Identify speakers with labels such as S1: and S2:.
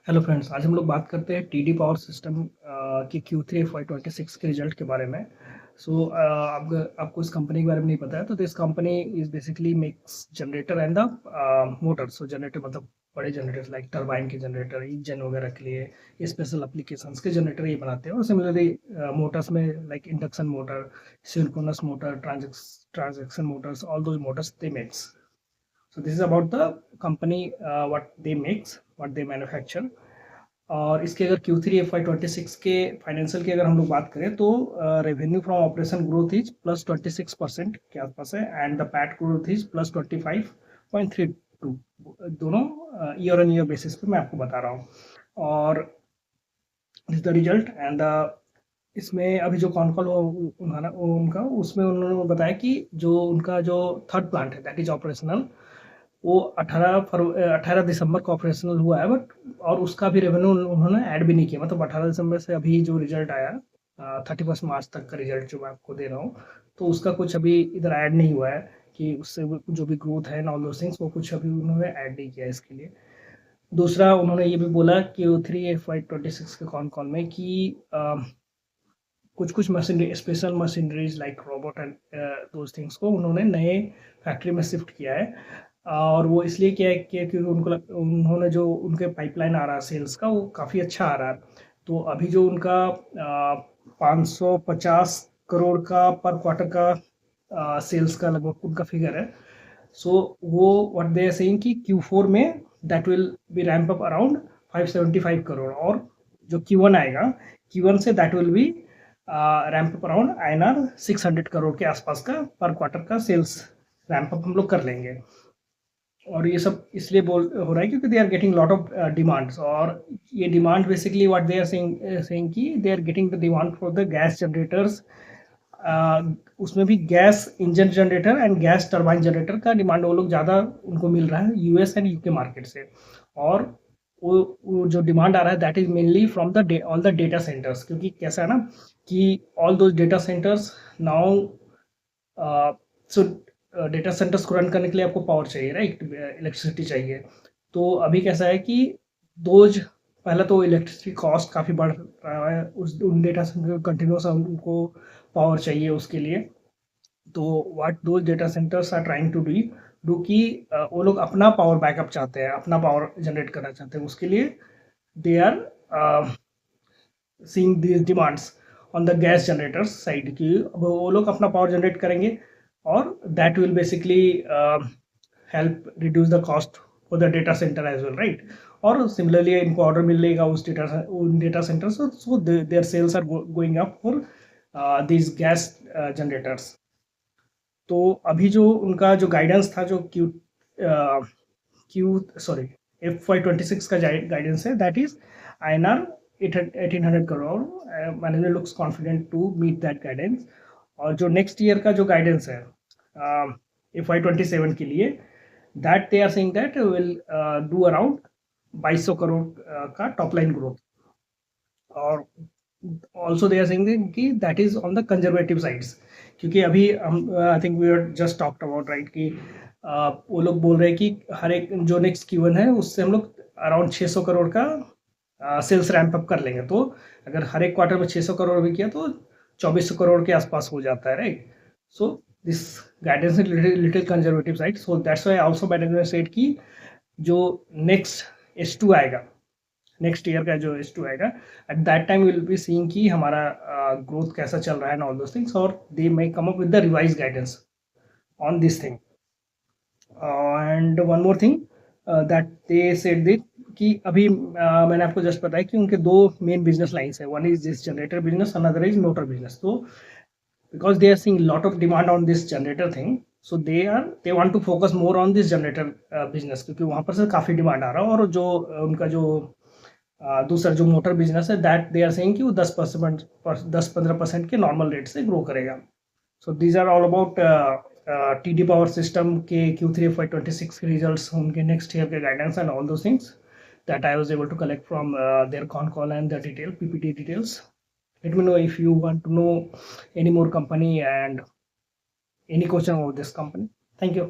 S1: Hello friends, आज हम लोग बात करते हैं टीडी पावर सिस्टम की Q3 FY26 के रिजल्ट के बारे में। आपको इस कंपनी के बारे में नहीं पता है तो this company is basically makes generator and the motor. So generator मतलब बड़े जनरेटर लाइक टरबाइन के जनरेटर, इंजन वगैरह के लिए स्पेशल एप्लीकेशंस के जनरेटर ये बनाते हैं। और सिमिलरली मोटर्स में like induction motor, synchronous motor, transaction Motors, all those Motors they makes. So this is about the company, what they makes, what they manufacture। और इसके अगर Q3 FY26 के फाइनेंशियल की अगर हम लोग बात करें तो revenue from operation growth is +26% के आसपास है and the PAT growth is +25.32, दोनों ईयर ऑन ईयर बेसिस पे मैं आपको बता रहा हूँ। और इज द रिजल्ट एंड इसमें अभी जो कॉन कॉल उनका उसमें उन्होंने बताया कि जो उनका जो थर्ड प्लांट है दैट इज ऑपरेशनल, वो 18 दिसंबर को ऑपरेशनल हुआ है, बट और उसका भी रेवेन्यू उन्होंने ऐड भी नहीं किया। मतलब 18 दिसंबर से अभी जो रिजल्ट आया 31 मार्च तक का रिजल्ट जो मैं आपको दे रहा हूँ, तो उसका कुछ अभी इधर ऐड नहीं हुआ है कि उससे जो भी ग्रोथ है एंड ऑल दोस थिंग्स वो कुछ अभी उन्होंने ऐड नहीं किया इसके लिए। दूसरा उन्होंने ये भी बोला कि Q3 FY26 के कॉल में कि कुछ कुछ machinery, special machineries like robot and those things को उन्होंने नए फैक्ट्री में शिफ्ट किया है। और वो इसलिए किया है कि क्योंकि उन्होंने जो उनके पाइपलाइन आ रहा है सेल्स का वो काफ़ी अच्छा आ रहा है। तो अभी जो उनका 550 करोड़ का पर क्वार्टर का सेल्स का लगभग उनका फिगर है। सो वो व्हाट दे आर सेइंग कि Q4 में that will be ramp up around 575 crore, और जो Q1 आएगा Q1 say that will be ramp up around INR 600 crore के आसपास का पर क्वार्टर का सेल्स रैम्प अप हम लोग कर लेंगे। और ये सब इसलिए बोल हो रहा है क्योंकि they are getting lot of demands. और ये demand basically what they are saying कि they are getting the demand for the gas generators, उसमें भी gas engine generator and gas turbine generator का डिमांड वो लोग ज़्यादा उनको मिल रहा है US एंड UK मार्केट से। और वो जो डिमांड आ रहा है that is mainly from the all the data centres, क्योंकि कैसा है ना कि all those data centres now, so data centres को रन करने के लिए आपको पावर चाहिए, राइट, इलेक्ट्रिसिटी चाहिए। तो अभी कैसा है कि दोज पहला तो इलेक्ट्रिसिटी कॉस्ट काफ़ी बढ़ रहा है, उन डेटा सेंटर कंटिन्यूस उनको पावर चाहिए उसके लिए। तो what those data centres are trying to do कि वो लोग अपना पावर बैकअप चाहते हैं, अपना पावर जनरेट करना चाहते हैं। उसके लिए they are seeing these demands on the gas generators side की अब वो लोग अपना पावर जनरेट करेंगे और that will basically help reduce the cost for the data centre as well, right. और सिमिलरली इनको ऑर्डर मिलेगा उन डेटा सेंटर से, so their sales are going up for this gas generators. तो अभी जो उनका जो गाइडेंस था जो FY26 का गाइडेंस है that is INR 1800 crore. Management looks confident to meet that guidance. और जो नेक्स्ट ईयर का जो गाइडेंस है FY27 के लिए, that they are saying that will do around 2200 crore का टॉप लाइन ग्रोथ। और ऑल्सो दे आर सेइंग कि that is on the conservative sides, क्योंकि अभी हम I think we are just talked about, right, कि वो लोग बोल रहे हैं कि हर एक जो नेक्स्ट Q1 है उससे हम लोग अराउंड 600 करोड़ का सेल्स रैंप अप कर लेंगे। तो अगर हर एक क्वार्टर में 600 करोड़ भी किया तो 2400 करोड़ के आसपास हो जाता है, right. So this guidance is little conservative side. So that's why also management said कि जो नेक्स्ट H2 आएगा, नेक्स्ट ईयर का जो H2 आएगा, at that time will be seeing कि हमारा ग्रोथ कैसा चल रहा है एंड ऑल दोस थिंग्स, और they may come up with the revise guidance on this thing. And one more thing that they said that कि अभी मैंने आपको जस्ट बताया कि उनके दो मेन बिजनेस लाइन्स है, one is this generator business, another is motor business. तो because they are seeing lot of demand on this generator thing, so they want to focus more on this generator business, क्योंकि वहाँ पर से काफ़ी demand आ रहा है। और जो उनका जो दूसरा जो मोटर बिजनेस है दैट दे आर सेइंग कि वो 10-15% के नॉर्मल रेट से ग्रो करेगा। So these are all about TD power system के Q3 FY26 के रिजल्ट्स, उनके नेक्स्ट ईयर के guidance and all those things that I was able to collect from their con call and the PPT details. Let me know if you want to know any more company and any question about this company. Thank you.